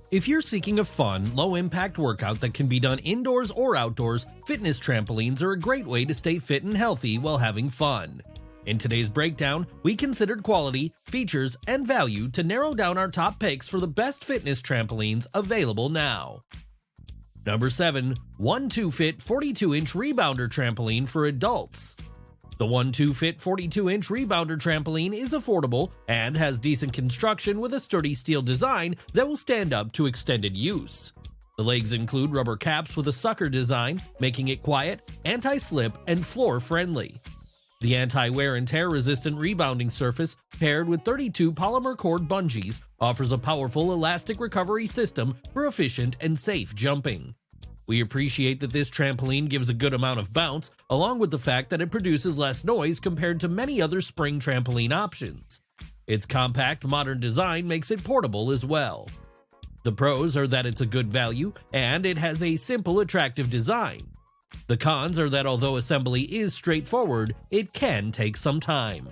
If you're seeking a fun, low-impact workout that can be done indoors or outdoors, fitness trampolines are a great way to stay fit and healthy while having fun. In today's breakdown, we considered quality, features, and value to narrow down our top picks for the best fitness trampolines available now. Number 7. ONETWOFIT 42-inch Rebounder Trampoline for Adults. The ONETWOFIT 42-inch Rebounder trampoline is affordable and has decent construction with a sturdy steel design that will stand up to extended use. The legs include rubber caps with a sucker design, making it quiet, anti-slip, and floor-friendly. The anti-wear and tear resistant rebounding surface, paired with 32 polymer cord bungees, offers a powerful elastic recovery system for efficient and safe jumping. We appreciate that this trampoline gives a good amount of bounce, along with the fact that it produces less noise compared to many other spring trampoline options. Its compact, modern design makes it portable as well. The pros are that it's a good value, and it has a simple, attractive design. The cons are that although assembly is straightforward, it can take some time.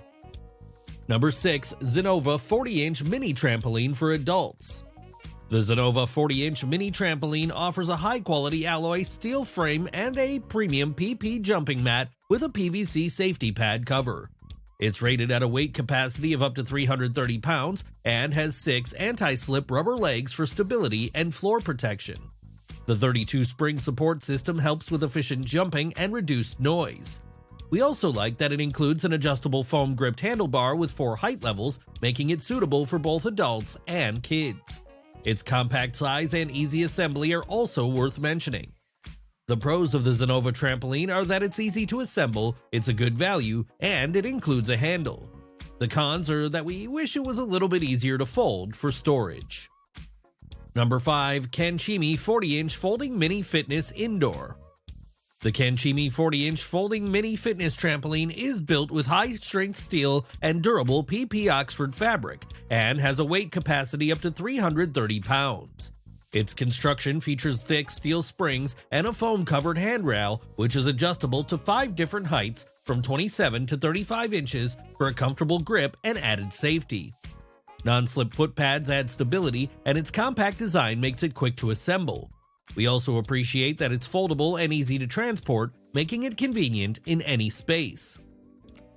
Number 6. ZENOVA 40-inch MiniTrampoline for Adults. The ZENOVA 40-inch MiniTrampoline offers a high-quality alloy steel frame and a premium PP jumping mat with a PVC safety pad cover. It's rated at a weight capacity of up to 330 pounds and has 6 anti-slip rubber legs for stability and floor protection. The 32-spring support system helps with efficient jumping and reduced noise. We also like that it includes an adjustable foam-gripped handlebar with 4 height levels, making it suitable for both adults and kids. Its compact size and easy assembly are also worth mentioning. The pros of the ZENOVA trampoline are that it's easy to assemble, it's a good value, and it includes a handle. The cons are that we wish it was a little bit easier to fold for storage. Number 5. Kanchimi 40-inch Folding Mini Fitness Indoor. The Kanchimi 40-inch Folding Mini Fitness Trampoline is built with high-strength steel and durable PP Oxford fabric and has a weight capacity up to 330 pounds. Its construction features thick steel springs and a foam-covered handrail, which is adjustable to 5 different heights from 27 to 35 inches for a comfortable grip and added safety. Non-slip foot pads add stability, and its compact design makes it quick to assemble. We also appreciate that it's foldable and easy to transport, making it convenient in any space.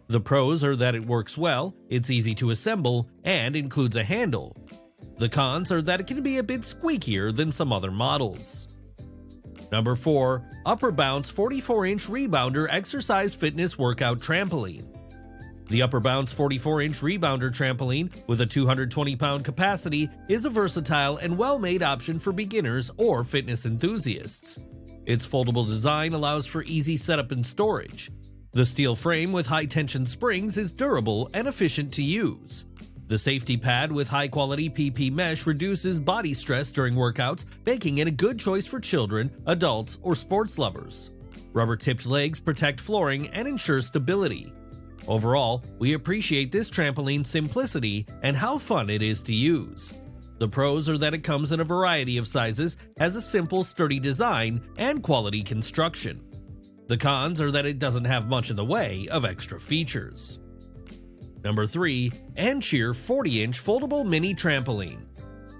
The pros are that it works well, it's easy to assemble, and includes a handle. The cons are that it can be a bit squeakier than some other models. Number 4. Upper Bounce 44-inch Rebounder Exercise Fitness Workout Trampoline. The Upper Bounce 44-inch Rebounder trampoline with a 220-pound capacity is a versatile and well-made option for beginners or fitness enthusiasts. Its foldable design allows for easy setup and storage. The steel frame with high-tension springs is durable and efficient to use. The safety pad with high-quality PP mesh reduces body stress during workouts, making it a good choice for children, adults, or sports lovers. Rubber-tipped legs protect flooring and ensure stability. Overall, we appreciate this trampoline's simplicity and how fun it is to use. The pros are that it comes in a variety of sizes, has a simple, sturdy design, and quality construction. The cons are that it doesn't have much in the way of extra features. Number 3. ANCHEER 40-inch Foldable Mini Trampoline.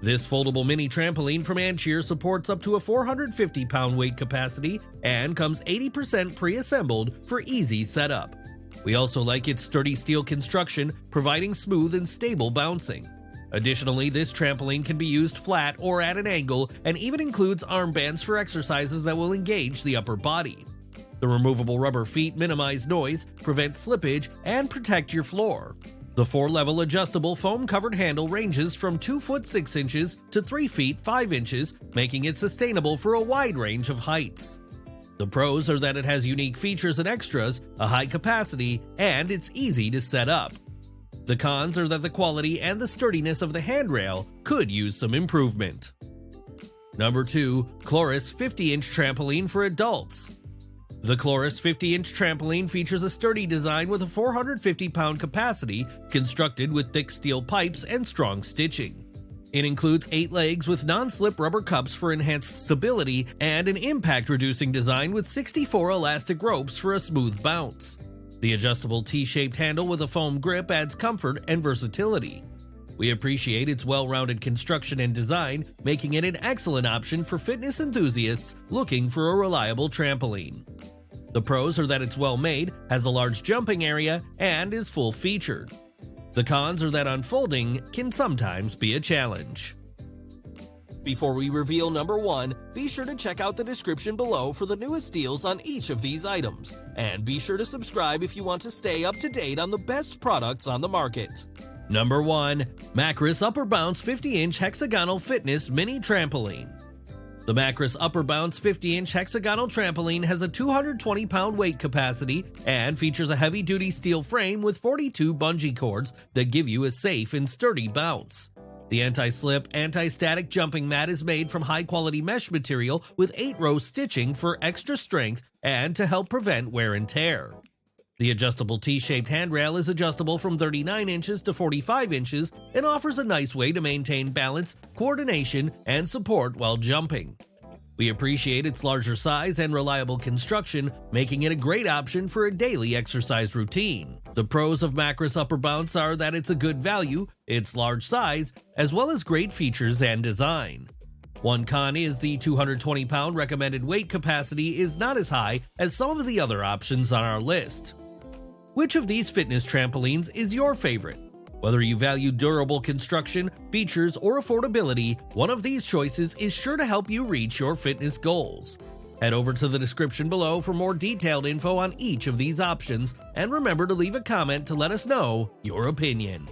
This foldable mini trampoline from ANCHEER supports up to a 450-pound weight capacity and comes 80% pre-assembled for easy setup. We also like its sturdy steel construction, providing smooth and stable bouncing. Additionally, this trampoline can be used flat or at an angle and even includes armbands for exercises that will engage the upper body. The removable rubber feet minimize noise, prevent slippage, and protect your floor. The 4-level adjustable foam-covered handle ranges from 2 foot 6 inches to 3 feet 5 inches, making it sustainable for a wide range of heights. The pros are that it has unique features and extras, a high capacity, and it's easy to set up. The cons are that the quality and the sturdiness of the handrail could use some improvement. Number 2. Cloris 50-inch Trampoline for Adults. The Cloris 50-inch trampoline features a sturdy design with a 450-pound capacity, constructed with thick steel pipes and strong stitching. It includes 8 legs with non-slip rubber cups for enhanced stability and an impact-reducing design with 64 elastic ropes for a smooth bounce. The adjustable T-shaped handle with a foam grip adds comfort and versatility. We appreciate its well-rounded construction and design, making it an excellent option for fitness enthusiasts looking for a reliable trampoline. The pros are that it's well made, has a large jumping area, and is full-featured. The cons are that unfolding can sometimes be a challenge. Before we reveal number 1, be sure to check out the description below for the newest deals on each of these items, and be sure to subscribe if you want to stay up to date on the best products on the market. Number 1. Machrus Upper Bounce 50-inch Hexagonal Fitness Mini Trampoline. The Machrus Upper Bounce 50-inch Hexagonal Trampoline has a 220-pound weight capacity and features a heavy-duty steel frame with 42 bungee cords that give you a safe and sturdy bounce. The anti-slip, anti-static jumping mat is made from high-quality mesh material with 8-row stitching for extra strength and to help prevent wear and tear. The adjustable T-shaped handrail is adjustable from 39 inches to 45 inches and offers a nice way to maintain balance, coordination, and support while jumping. We appreciate its larger size and reliable construction, making it a great option for a daily exercise routine. The pros of Machrus Upper Bounce are that it's a good value, its large size, as well as great features and design. One con is the 220-pound recommended weight capacity is not as high as some of the other options on our list. Which of these fitness trampolines is your favorite? Whether you value durable construction, features, or affordability, one of these choices is sure to help you reach your fitness goals. Head over to the description below for more detailed info on each of these options, and remember to leave a comment to let us know your opinion.